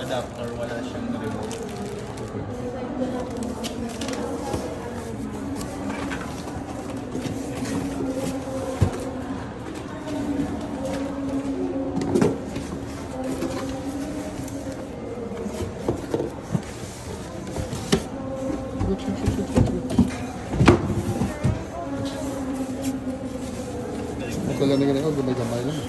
adapter, wala siyang remote. Ito lang na ganyan ako, gamay-gamay lang.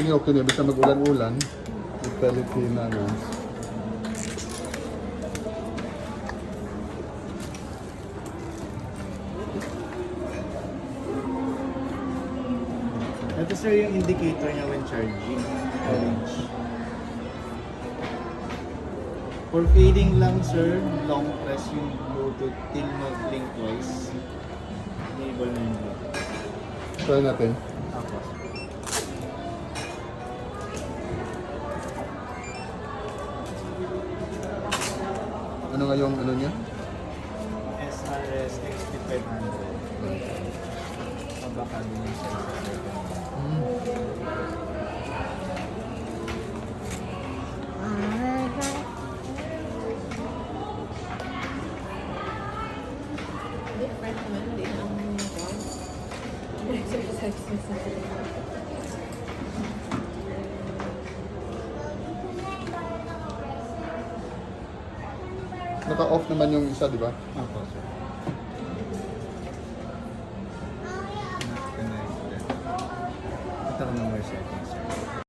Ini okay na, basta mag-ulan-ulan, utility na ano. Ito sir yung indicator niya when charging. Orange. For fading lang sir, long press yung Bluetooth till mag-blink twice. Enable na yung Bluetooth. Try natin. Tapos. Ano nga yung ano niya? SRS XT500. Mabaka din yung sensor. Naka-off naman yung isa, di ba? Tapos sir.